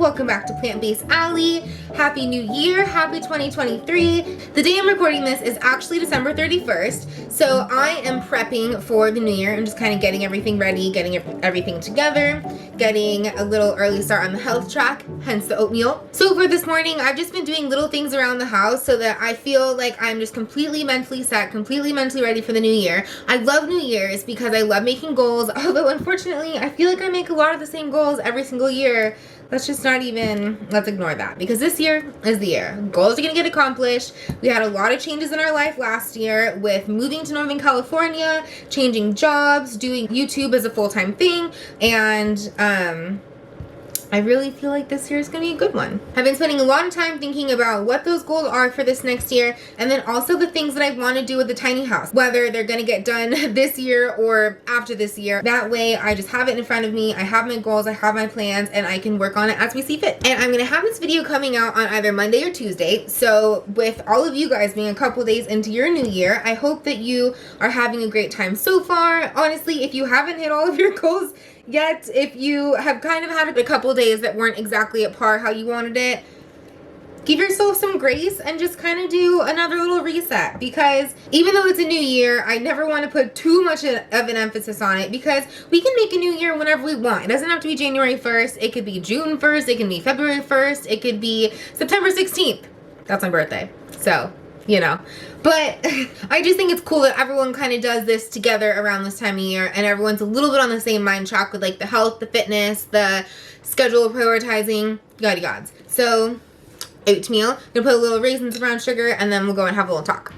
welcome back to Plant-Based Alley. Happy New Year, happy 2023. The day I'm recording this is actually December 31st, so I am prepping for the new year. I'm just kind of getting everything ready, getting everything together, getting a little early start on the health track, hence the oatmeal. So for this morning, I've just been doing little things around the house so that I feel like I'm just completely mentally set, completely mentally ready for the new year. I love New Year's because I love making goals, although unfortunately, I feel like I make a lot of the same goals every single year. Let's ignore that, because this year is the year. Goals are gonna get accomplished. We had a lot of changes in our life last year with moving to Northern California, changing jobs, doing YouTube as a full-time thing, and I really feel like this year is going to be a good one. I've been spending a lot of time thinking about what those goals are for this next year, and then also the things that I want to do with the tiny house, whether they're going to get done this year or after this year. That way I just have it in front of me, I have my goals, I have my plans, and I can work on it as we see fit. And I'm going to have this video coming out on either Monday or Tuesday, so with all of you guys being a couple days into your new year, I hope that you are having a great time so far. Honestly, if you haven't hit all of your goals yet, if you have kind of had a couple days that weren't exactly at par how you wanted it, give yourself some grace and just kind of do another little reset, because even though it's a new year, I never want to put too much of an emphasis on it, because we can make a new year whenever we want. It doesn't have to be January 1st, it could be June 1st, it can be February 1st, it could be September 16th. That's my birthday, so you know. But I just think it's cool that everyone kind of does this together around this time of year, and everyone's a little bit on the same mind track with like the health, the fitness, the schedule prioritizing, yada yada. So oatmeal, I'm gonna put a little raisins, brown sugar, and then we'll go and have a little talk.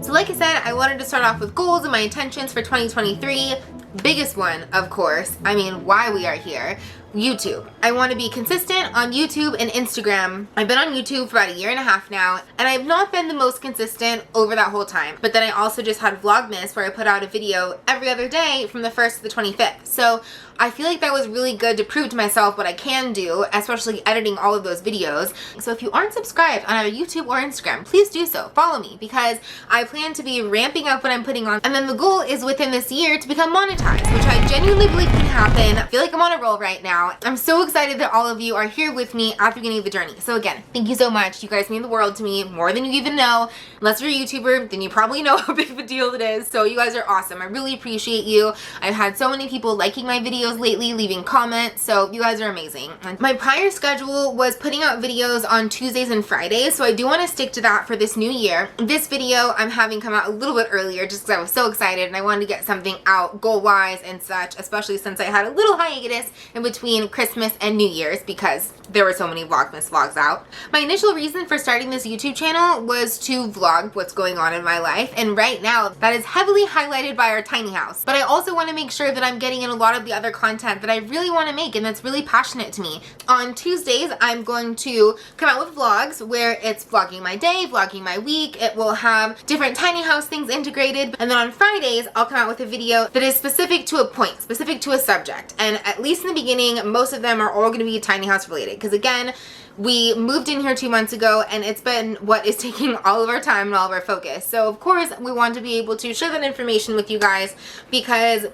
Like I said, I wanted to start off with goals and my intentions for 2023. Biggest one, of course, why we are here, YouTube. I want to be consistent on YouTube and Instagram. I've been on YouTube for about a year and a half now, and I've not been the most consistent over that whole time. But then I also just had Vlogmas, where I put out a video every other day from the 1st to the 25th. So I feel like that was really good to prove to myself what I can do, especially editing all of those videos. So if you aren't subscribed on either YouTube or Instagram, please do so. Follow me, because I plan to be ramping up what I'm putting on. And then the goal is within this year to become monetized, which I genuinely believe can happen. I feel like I'm on a roll right now. I'm so excited that all of you are here with me at the beginning of the journey. So again, thank you so much. You guys mean the world to me, more than you even know. Unless you're a YouTuber, then you probably know how big of a deal it is. So you guys are awesome. I really appreciate you. I've had so many people liking my videos lately, leaving comments, so you guys are amazing. My prior schedule was putting out videos on Tuesdays and Fridays, so I do want to stick to that for this new year. This video I'm having come out a little bit earlier just because I was so excited and I wanted to get something out goal-wise and such, especially since I had a little hiatus in between Christmas and New Year's because there were so many Vlogmas vlogs out. My initial reason for starting this YouTube channel was to vlog what's going on in my life, and right now that is heavily highlighted by our tiny house. But I also want to make sure that I'm getting in a lot of the other content that I really want to make and that's really passionate to me. On Tuesdays, I'm going to come out with vlogs where it's vlogging my day, vlogging my week. It will have different tiny house things integrated. And then on Fridays, I'll come out with a video that is specific to a point, specific to a subject. And at least in the beginning, most of them are all going to be tiny house related. Because again, we moved in here 2 months ago, and it's been what is taking all of our time and all of our focus. So of course, we want to be able to share that information with you guys, because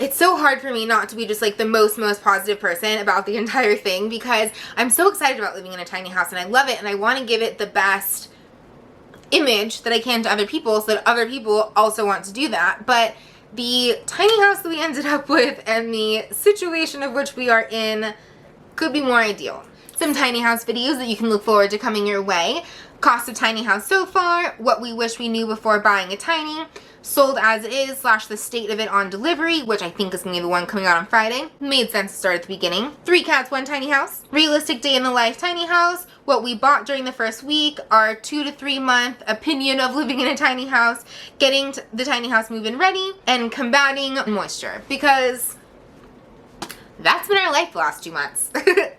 it's so hard for me not to be just like the most positive person about the entire thing, because I'm so excited about living in a tiny house and I love it, and I want to give it the best image that I can to other people so that other people also want to do that. But the tiny house that we ended up with and the situation of which we are in could be more ideal. Some tiny house videos that you can look forward to coming your way. Cost of tiny house so far, what we wish we knew before buying a tiny, sold as it is / the state of it on delivery, which I think is going to be the one coming out on Friday. Made sense to start at the beginning. 3 cats, 1 tiny house. Realistic day in the life tiny house. What we bought during the first week. Our 2 to 3 month opinion of living in a tiny house. Getting the tiny house move-in ready. And combating moisture. Because that's been our life the last 2 months.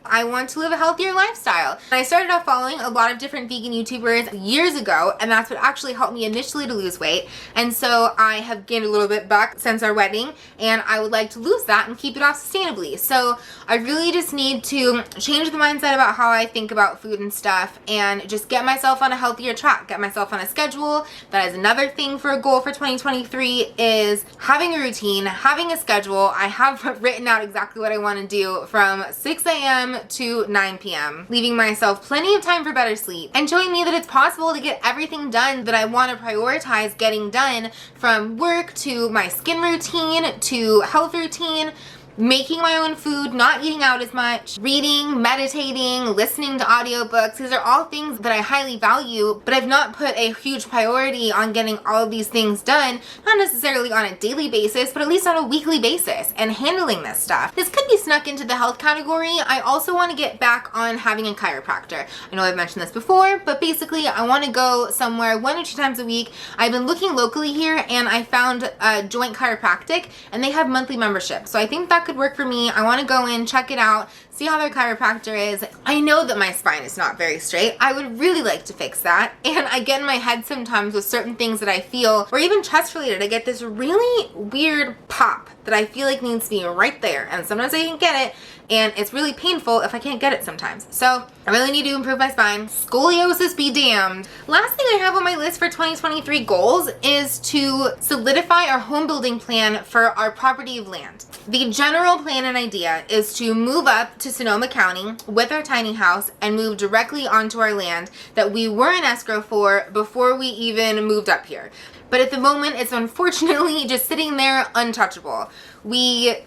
I want to live a healthier lifestyle. And I started off following a lot of different vegan YouTubers years ago, and that's what actually helped me initially to lose weight. And so I have gained a little bit back since our wedding, and I would like to lose that and keep it off sustainably. So I really just need to change the mindset about how I think about food and stuff, and just get myself on a healthier track, get myself on a schedule. That is another thing for a goal for 2023, is having a routine, having a schedule. I have written out exactly what I want to do from 6 a.m. to 9 p.m., leaving myself plenty of time for better sleep, and showing me that it's possible to get everything done that I want to prioritize getting done, from work to my skin routine to health routine, making my own food, not eating out as much, reading, meditating, listening to audiobooks. These are all things that I highly value, but I've not put a huge priority on getting all of these things done, not necessarily on a daily basis, but at least on a weekly basis, and handling this stuff. This could be snuck into the health category. I also want to get back on having a chiropractor. I know I've mentioned this before, but basically I want to go somewhere 1 or 2 times a week. I've been looking locally here, and I found a Joint Chiropractic, and they have monthly membership. So I think that could work for me. I want to go in, check it out, see how their chiropractor is. I know that my spine is not very straight. I would really like to fix that. And I get in my head sometimes with certain things that I feel, or even chest related, I get this really weird pop that I feel like needs to be right there. And sometimes I can't get it, and it's really painful if I can't get it sometimes. So I really need to improve my spine. Scoliosis be damned. Last thing I have on my list for 2023 goals is to solidify our home building plan for our property of land. The general plan and idea is to move up to Sonoma County with our tiny house and move directly onto our land that we were in escrow for before we even moved up here. But at the moment, it's unfortunately just sitting there untouchable. We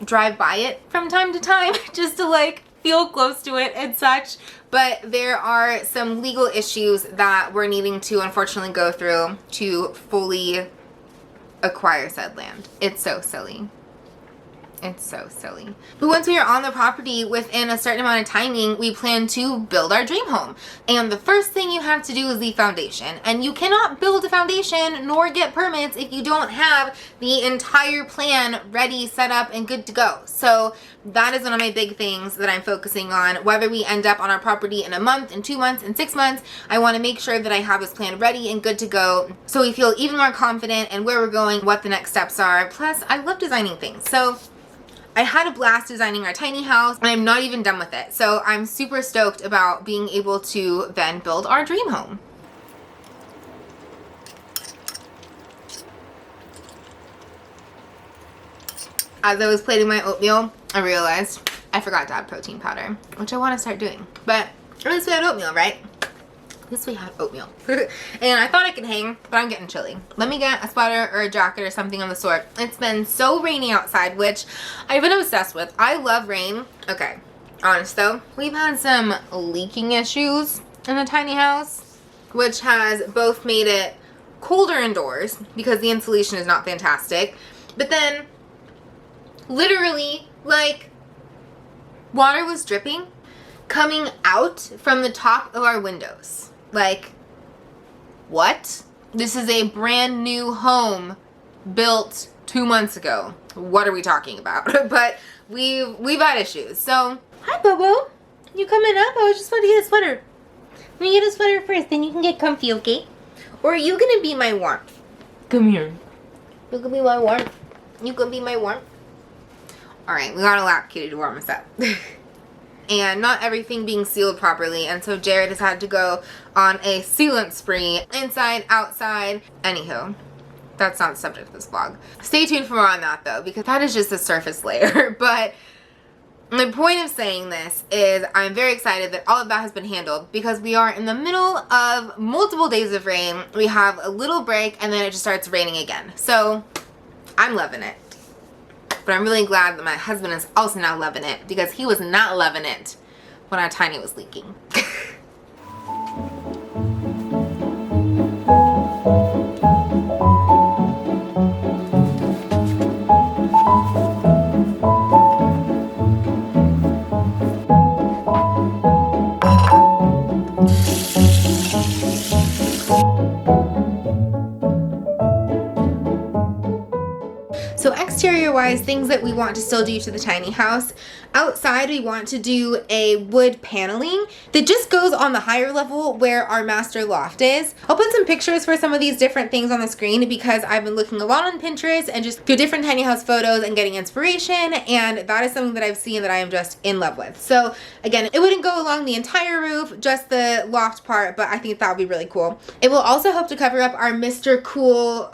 drive by it from time to time just to like feel close to it and such, but there are some legal issues that we're needing to unfortunately go through to fully acquire said land. It's so silly. It's so silly. But once we are on the property within a certain amount of timing, we plan to build our dream home. And the first thing you have to do is the foundation. And you cannot build a foundation nor get permits if you don't have the entire plan ready, set up, and good to go. So that is one of my big things that I'm focusing on. Whether we end up on our property in a month, in 2 months, in 6 months, I want to make sure that I have this plan ready and good to go, so we feel even more confident in where we're going, what the next steps are. Plus, I love designing things. So I had a blast designing our tiny house, and I'm not even done with it. So I'm super stoked about being able to then build our dream home. As I was plating my oatmeal, I realized I forgot to add protein powder, which I want to start doing. But at least we had oatmeal, right? At least we had oatmeal. And I thought I could hang, but I'm getting chilly. Let me get a sweater or a jacket or something of the sort. It's been so rainy outside, which I've been obsessed with. I love rain. Okay, honest though, we've had some leaking issues in the tiny house, which has both made it colder indoors because the insulation is not fantastic, but then literally, like, water was dripping coming out from the top of our windows. Like, what? This is a brand new home built 2 months ago. What are we talking about? But we've had issues. So, hi Bobo. You coming up? I was just about to get a sweater. Let me get a sweater first, then you can get comfy, okay? Or are you gonna be my warmth? Come here. You can be my warmth. You can be my warmth. Alright, we got a lap kitty to warm us up. And not everything being sealed properly, and so Jared has had to go on a sealant spree, inside, outside. Anywho, that's not the subject of this vlog. Stay tuned for more on that though, because that is just the surface layer. But the point of saying this is I'm very excited that all of that has been handled, because we are in the middle of multiple days of rain. We have a little break, and then it just starts raining again. So I'm loving it. But I'm really glad that my husband is also now loving it, because he was not loving it when our tiny was leaking. otherwise, things that we want to still do to the tiny house. Outside, we want to do a wood paneling that just goes on the higher level where our master loft is. I'll put some pictures for some of these different things on the screen because I've been looking a lot on Pinterest and just through different tiny house photos and getting inspiration, and that is something that I've seen that I am just in love with. So again, it wouldn't go along the entire roof, just the loft part, but I think that would be really cool. It will also help to cover up our Mr. Cool,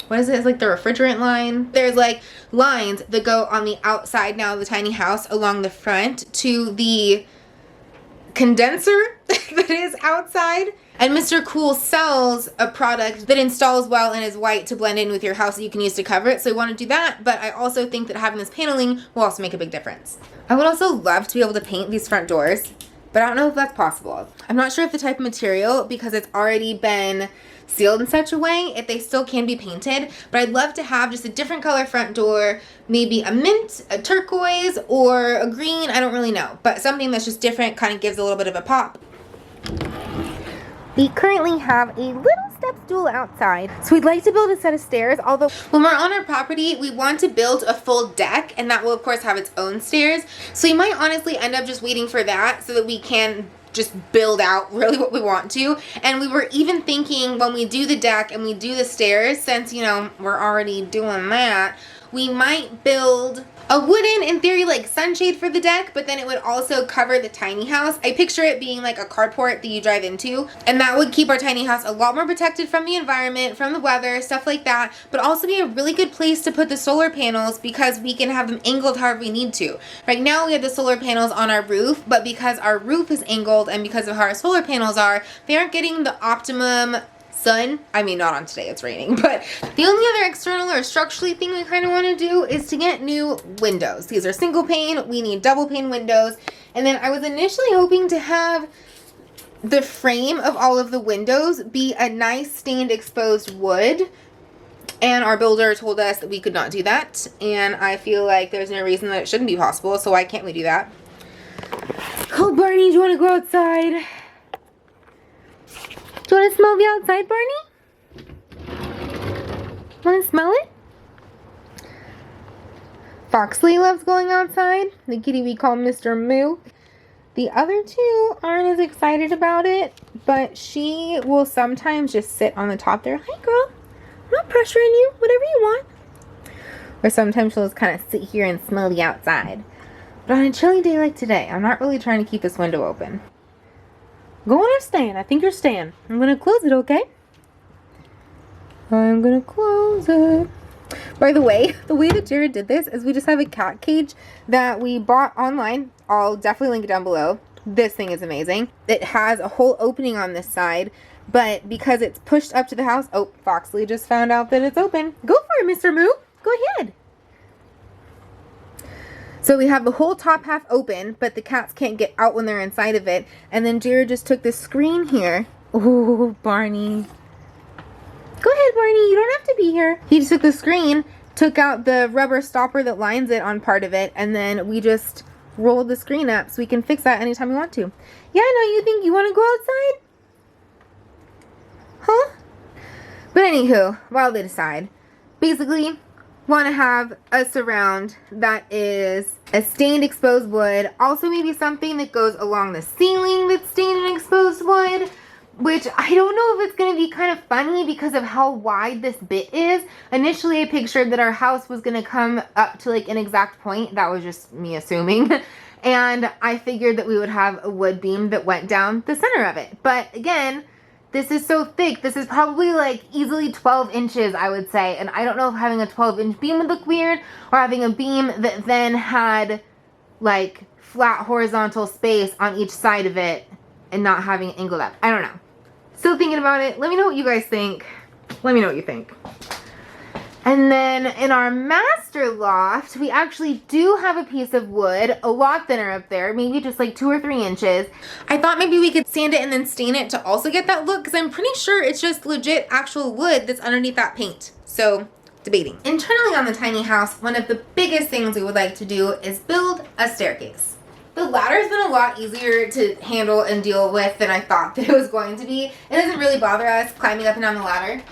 what is it? It's like the refrigerant line. There's like lines that go on the outside now of the tiny house along the front to the condenser that is outside. And Mr. Cool sells a product that installs well and is white to blend in with your house that you can use to cover it. So we want to do that, but I also think that having this paneling will also make a big difference. I would also love to be able to paint these front doors, but I don't know if that's possible. I'm not sure if the type of material, because it's already been sealed in such a way, if they still can be painted, but I'd love to have just a different color front door, maybe a mint, a turquoise, or a green, I don't really know, but something that's just different, kind of gives a little bit of a pop. We currently have a little step stool outside, so we'd like to build a set of stairs, although when we're on our property, we want to build a full deck, and that will of course have its own stairs, so we might honestly end up just waiting for that so that we can just build out really what we want to. And we were even thinking when we do the deck and we do the stairs, since you know we're already doing that, we might build a wooden, in theory, like sunshade for the deck, but then it would also cover the tiny house. I picture it being like a carport that you drive into, and that would keep our tiny house a lot more protected from the environment, from the weather, stuff like that, but also be a really good place to put the solar panels because we can have them angled however we need to. Right now we have the solar panels on our roof, but because our roof is angled and because of how our solar panels are, they aren't getting the optimum sun. I mean, not on today, it's raining, but the only other external or structurally thing we kind of want to do is to get new windows. These are single pane, we need double pane windows, and then I was initially hoping to have the frame of all of the windows be a nice stained exposed wood, and our builder told us that we could not do that, and I feel like there's no reason that it shouldn't be possible, so why can't we do that? Oh, Barney, do you want to go outside? Do you want to smell the outside, Barney? Want to smell it? Foxley loves going outside. The kitty we call Mr. Moo. The other two aren't as excited about it, but she will sometimes just sit on the top there. Hi, girl. I'm not pressuring you. Whatever you want. Or sometimes she'll just kind of sit here and smell the outside. But on a chilly day like today, I'm not really trying to keep this window open. Go on or stand. I think you're staying. I'm going to close it, okay? I'm going to close it. By the way that Jared did this is we just have a cat cage that we bought online. I'll definitely link it down below. This thing is amazing. It has a whole opening on this side, but because it's pushed up to the house... Oh, Foxley just found out that it's open. Go for it, Mr. Moo. Go ahead. So we have the whole top half open, but the cats can't get out when they're inside of it. And then Jared just took this screen here. Oh, Barney. Go ahead, Barney. You don't have to be here. He just took the screen, took out the rubber stopper that lines it on part of it, and then we just rolled the screen up so we can fix that anytime we want to. Yeah, no, you think you want to go outside? Huh? But anywho, while they decide, basically... want to have a surround that is a stained exposed wood, also maybe something that goes along the ceiling that's stained and exposed wood, which I don't know if it's going to be kind of funny because of how wide this bit is. Initially I pictured that our house was going to come up to like an exact point. That was just me assuming. And I figured that we would have a wood beam that went down the center of it, but again, this is so thick. This is probably like easily 12 inches, I would say. And I don't know if having a 12-inch beam would look weird or having a beam that then had like flat horizontal space on each side of it and not having it angled up. I don't know. Still thinking about it. Let me know what you guys think. Let me know what you think. And then in our master loft, we actually do have a piece of wood, a lot thinner up there, maybe just like 2 or 3 inches. I thought maybe we could sand it and then stain it to also get that look, because I'm pretty sure it's just legit actual wood that's underneath that paint. So, debating. Internally on the tiny house, one of the biggest things we would like to do is build a staircase. The ladder's been a lot easier to handle and deal with than I thought that it was going to be. It doesn't really bother us climbing up and down the ladder.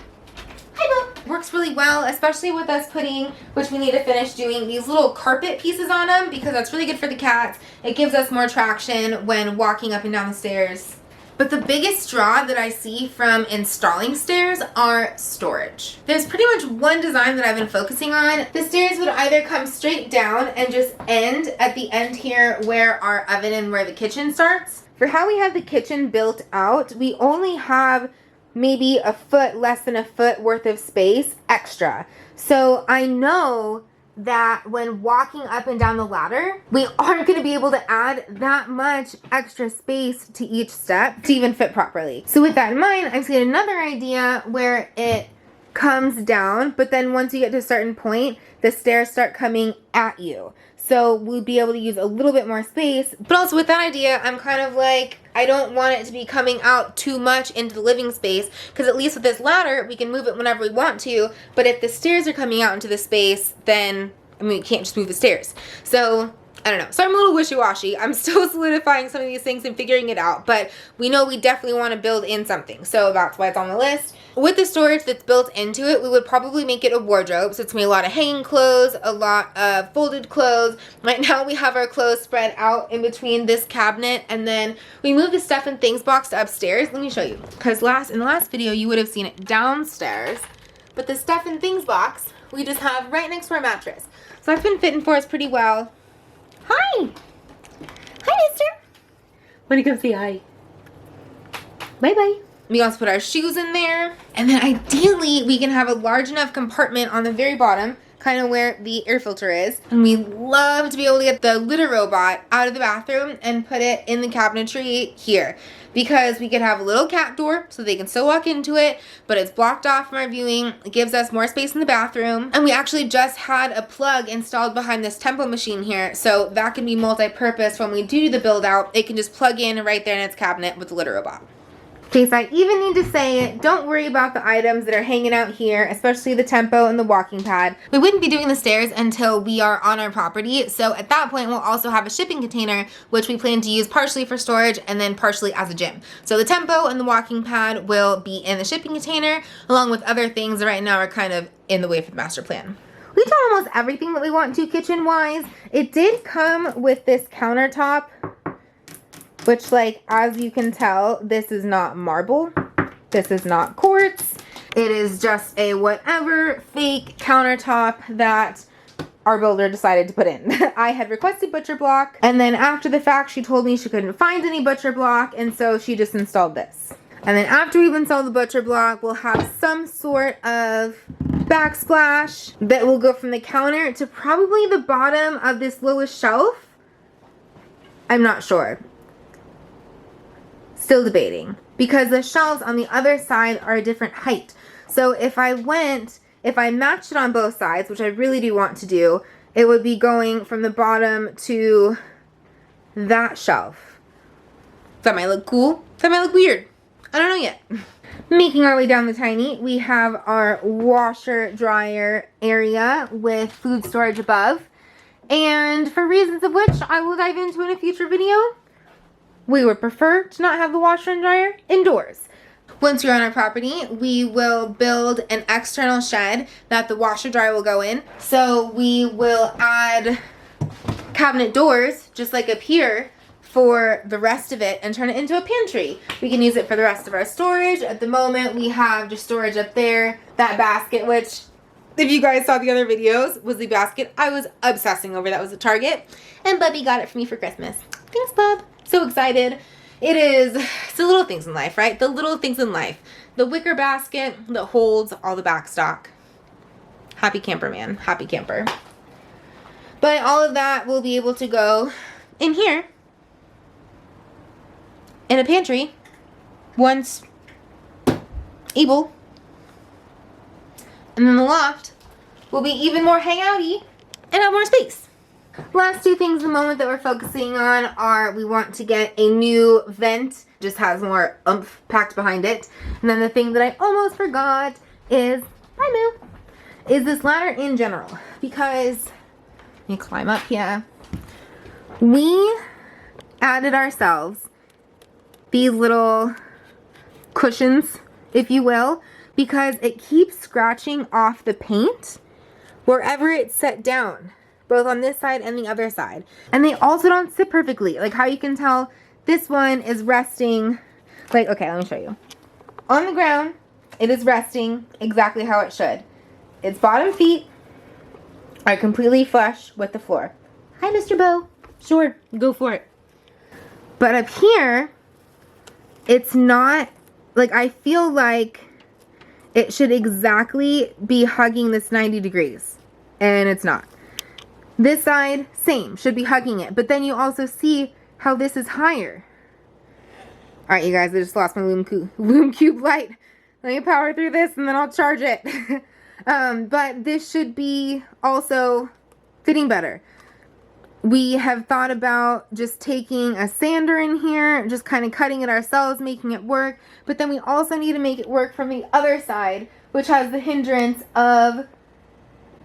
Hi, Bo. works really well, especially with us putting, which we need to finish doing, these little carpet pieces on them, because that's really good for the cats. It gives us more traction when walking up and down the stairs. But the biggest draw that I see from installing stairs are storage. There's pretty much one design that I've been focusing on. The stairs would either come straight down and just end at the end here where our oven and where the kitchen starts. For how we have the kitchen built out, we only have maybe a foot, less than a foot worth of space extra. So I know that when walking up and down the ladder, we aren't going to be able to add that much extra space to each step to even fit properly. So with that in mind, I'm seeing another idea where it comes down, but then once you get to a certain point, the stairs start coming at you. So we'll be able to use a little bit more space. But also with that idea, I'm kind of like, I don't want it to be coming out too much into the living space, because at least with this ladder, we can move it whenever we want to. But if the stairs are coming out into the space, then, I mean, we can't just move the stairs. So I don't know. So I'm a little wishy-washy. I'm still solidifying some of these things and figuring it out, but we know we definitely want to build in something. So that's why it's on the list. With the storage that's built into it, we would probably make it a wardrobe. So it's going to be a lot of hanging clothes, a lot of folded clothes. Right now we have our clothes spread out in between this cabinet, and then we moved the stuff and things box to upstairs. Let me show you. Because in the last video, you would have seen it downstairs, but the stuff and things box, we just have right next to our mattress. So I've been fitting for us pretty well. Hi! Hi, mister! Wanna come say hi? Bye-bye. We also put our shoes in there. And then ideally, we can have a large enough compartment on the very bottom, kind of where the air filter is. And we love to be able to get the litter robot out of the bathroom and put it in the cabinetry here. Because we could have a little cat door so they can still walk into it, but it's blocked off from our viewing. It gives us more space in the bathroom. And we actually just had a plug installed behind this tempo machine here, so that can be multi-purpose. When we do the build out, it can just plug in right there in its cabinet with the litter robot. Okay, so I even need to say, don't worry about the items that are hanging out here, especially the tempo and the walking pad. We wouldn't be doing the stairs until we are on our property, so at that point we'll also have a shipping container, which we plan to use partially for storage and then partially as a gym. So the tempo and the walking pad will be in the shipping container, along with other things that right now are kind of in the way for the master plan. We've done almost everything that we want to kitchen-wise. It did come with this countertop, which, like, as you can tell, this is not marble. This is not quartz. It is just a whatever fake countertop that our builder decided to put in. I had requested butcher block, and then after the fact, she told me she couldn't find any butcher block, and so she just installed this. And then after we've installed the butcher block, we'll have some sort of backsplash that will go from the counter to probably the bottom of this lowest shelf. I'm not sure. Still debating, because the shelves on the other side are a different height. So if I matched it on both sides, which I really do want to do, it would be going from the bottom to that shelf. That might look cool. That might look weird. I don't know yet. Making our way down the tiny, we have our washer dryer area with food storage above. And for reasons of which I will dive into in a future video, we would prefer to not have the washer and dryer indoors. Once you're on our property, we will build an external shed that the washer dryer will go in. So we will add cabinet doors, just like up here, for the rest of it and turn it into a pantry. We can use it for the rest of our storage. At the moment, we have just storage up there. That basket, which, if you guys saw the other videos, was the basket I was obsessing over. That was at Target. And Bubby got it for me for Christmas. Thanks, Bub. So excited. It's the little things in life, right? The little things in life. The wicker basket that holds all the back stock. Happy camper, man. Happy camper. But all of that will be able to go in here in a pantry once able. And then the loft will be even more hangouty and have more space. Last two things at the moment that we're focusing on are we want to get a new vent. Just has more oomph packed behind it. And then the thing that I almost forgot is, hi Moo, is this ladder in general. Because, let me climb up here. We added ourselves these little cushions, if you will, because it keeps scratching off the paint wherever it's set down, both on this side and the other side. And they also don't sit perfectly. Like how you can tell this one is resting, like, okay, let me show you. On the ground, it is resting exactly how it should. Its bottom feet are completely flush with the floor. Hi, Mr. Bo. Sure, go for it. But up here, it's not, like, I feel like it should exactly be hugging this 90 degrees. And it's not. This side, same, should be hugging it. But then you also see how this is higher. Alright, you guys, I just lost my Lume Cube light. Let me power through this and then I'll charge it. But this should be also fitting better. We have thought about just taking a sander in here, just kind of cutting it ourselves, making it work. But then we also need to make it work from the other side, which has the hindrance of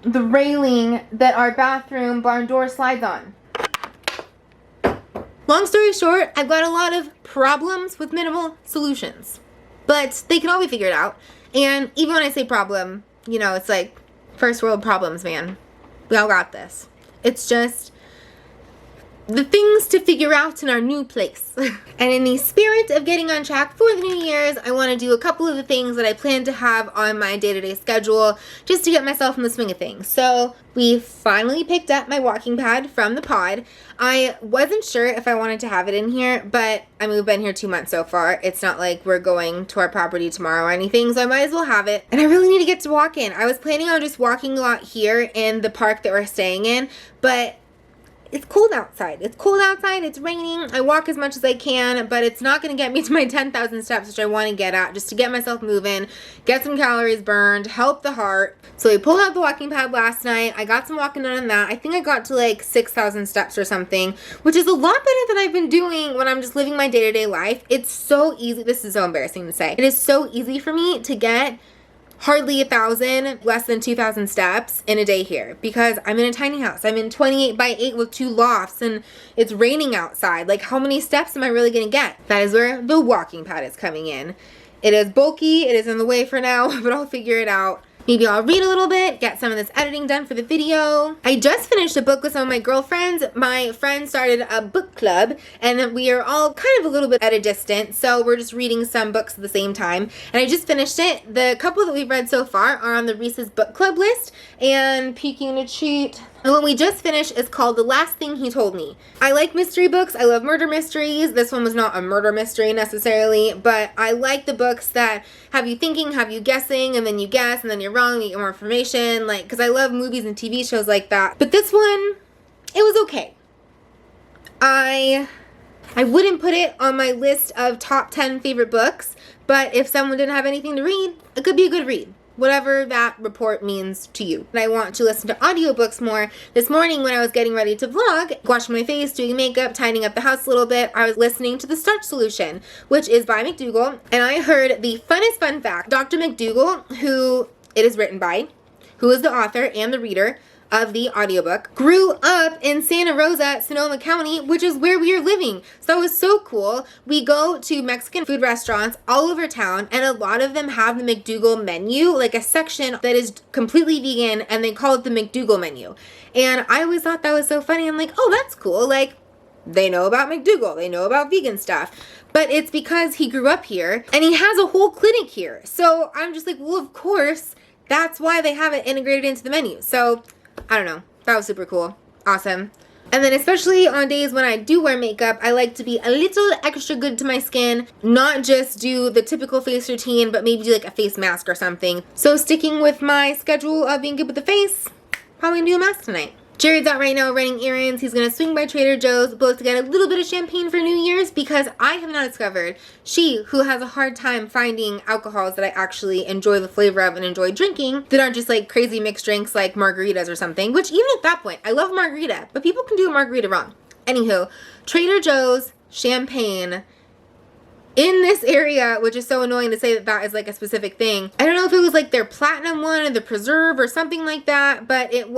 the railing that our bathroom barn door slides on. Long story short, I've got a lot of problems with minimal solutions. But they can all be figured out. And even when I say problem, you know, it's like first world problems, man. We all got this. It's just the things to figure out in our new place. And in the spirit of getting on track for the New Year's, I want to do a couple of the things that I plan to have on my day-to-day schedule just to get myself in the swing of things. So we finally picked up my walking pad from the pod. I wasn't sure if I wanted to have it in here, but I mean, we've been here 2 months so far. It's not like we're going to our property tomorrow or anything, so I might as well have it. And I really need to get to walking. I was planning on just walking a lot here in the park that we're staying in, but it's cold outside. It's cold outside. It's raining. I walk as much as I can, but it's not going to get me to my 10,000 steps, which I want to get at, just to get myself moving, get some calories burned, help the heart. So I pulled out the walking pad last night. I got some walking done on that. I think I got to like 6,000 steps or something, which is a lot better than I've been doing when I'm just living my day-to-day life. It's so easy. This is so embarrassing to say. It is so easy for me to get hardly 1,000, less than 2,000 steps in a day here because I'm in a tiny house. I'm in 28 by 8 with 2 lofts and it's raining outside. Like, how many steps am I really gonna get? That is where the walking pad is coming in. It is bulky, it is in the way for now, but I'll figure it out. Maybe I'll read a little bit, get some of this editing done for the video. I just finished a book with some of my girlfriends. My friend started a book club and we are all kind of a little bit at a distance, so we're just reading some books at the same time. And I just finished it. The couple that we've read so far are on the Reese's book club list, and peeking a cheat. And what we just finished is called The Last Thing He Told Me. I like mystery books. I love murder mysteries. This one was not a murder mystery necessarily, but I like the books that have you thinking, have you guessing, and then you guess, and then you're wrong, and you get more information. Like, because I love movies and TV shows like that. But this one, it was okay. I wouldn't put it on my list of top 10 favorite books, but if someone didn't have anything to read, it could be a good read. Whatever that report means to you. And I want to listen to audiobooks more. This morning when I was getting ready to vlog, washing my face, doing makeup, tidying up the house a little bit, I was listening to The Starch Solution, which is by McDougall, and I heard the funnest fun fact. Dr. McDougall, who it is written by, who is the author and the reader of the audiobook, grew up in Santa Rosa, Sonoma County, which is where we are living. So it was so cool. We go to Mexican food restaurants all over town, and a lot of them have the McDougall menu, like a section that is completely vegan, and they call it the McDougall menu. And I always thought that was so funny. I'm like, oh, that's cool. Like, they know about McDougall. They know about vegan stuff. But it's because he grew up here, and he has a whole clinic here. So I'm just like, well, of course, that's why they have it integrated into the menu. So I don't know. That was super cool. Awesome. And then especially on days when I do wear makeup, I like to be a little extra good to my skin. Not just do the typical face routine, but maybe do like a face mask or something. So sticking with my schedule of being good with the face, probably gonna do a mask tonight. Jared's out right now running errands. He's going to swing by Trader Joe's both to get a little bit of champagne for New Year's because I have not discovered, she who has a hard time finding alcohols that I actually enjoy the flavor of and enjoy drinking that aren't just like crazy mixed drinks like margaritas or something, which even at that point, I love margarita, but people can do a margarita wrong. Anywho, Trader Joe's champagne in this area, which is so annoying to say that that is like a specific thing. I don't know if it was like their platinum one or the preserve or something like that, but it's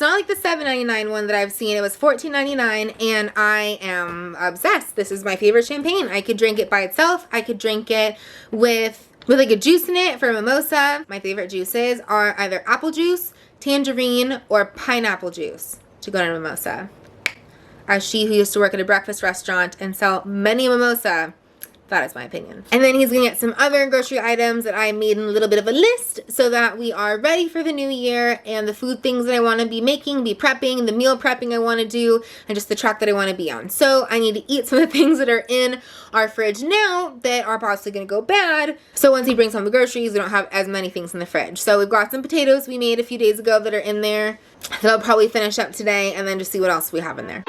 not like the $7.99 one that I've seen. It was $14.99 and I am obsessed. This is my favorite champagne. I could drink it by itself. I could drink it with with like a juice in it for mimosa. My favorite juices are either apple juice, tangerine, or pineapple juice to go in a mimosa. As she who used to work at a breakfast restaurant and sell many mimosa, that is my opinion. And then he's gonna get some other grocery items that I made in a little bit of a list so that we are ready for the new year and the food things that I wanna be making, be prepping, the meal prepping I wanna do, and just the track that I wanna be on. So I need to eat some of the things that are in our fridge now that are possibly gonna go bad. So once he brings home the groceries, we don't have as many things in the fridge. So we've got some potatoes we made a few days ago that are in there that I'll probably finish up today and then just see what else we have in there.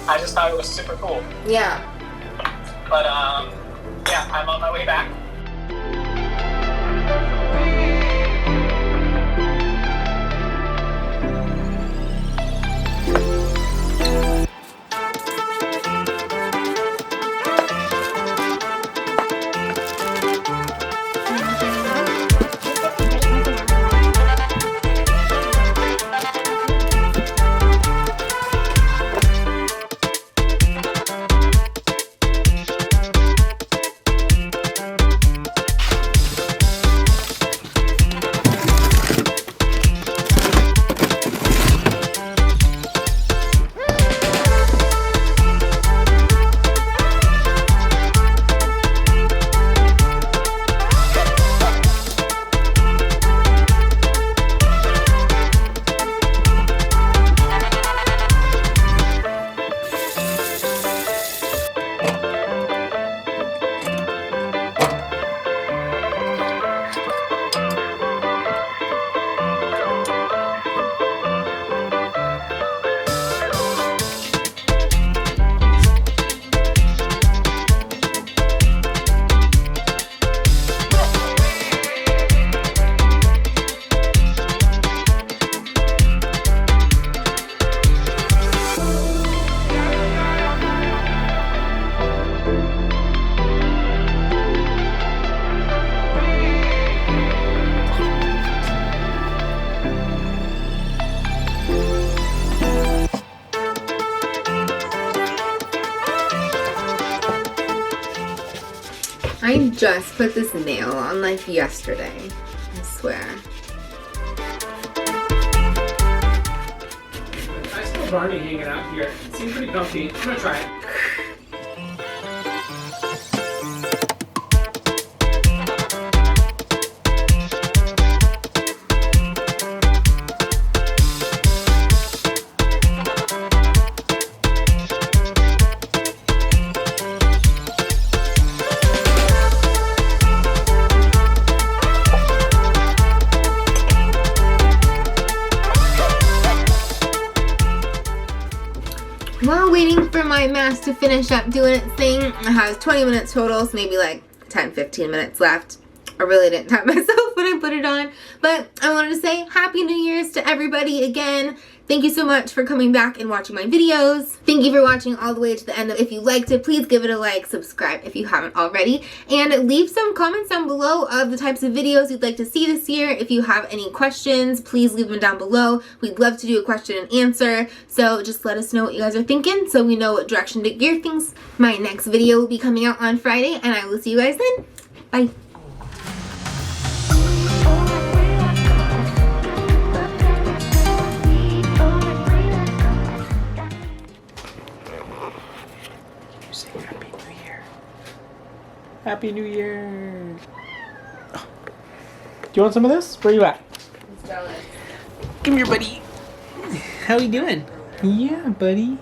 I just thought it was super cool. Yeah. But yeah, I'm on my way back. I just put this nail on like yesterday, I swear. I saw Barney hanging out here. It seems pretty comfy. I'm gonna try it. While waiting for my mask to finish up doing its thing, it has 20 minutes total, so maybe like 10-15 minutes left. I really didn't tap myself when I put it on, but I wanted to say Happy New Year's to everybody again. Thank you so much for coming back and watching my videos. Thank you for watching all the way to the end. If you liked it, please give it a like, subscribe if you haven't already, and leave some comments down below of the types of videos you'd like to see this year. If you have any questions, please leave them down below. We'd love to do a question and answer, so just let us know what you guys are thinking so we know what direction to gear things. My next video will be coming out on Friday, and I will see you guys then. Bye. Happy New Year. Do you want some of this? Where you at? He's jealous. Come here, buddy. How we doing? Yeah, buddy.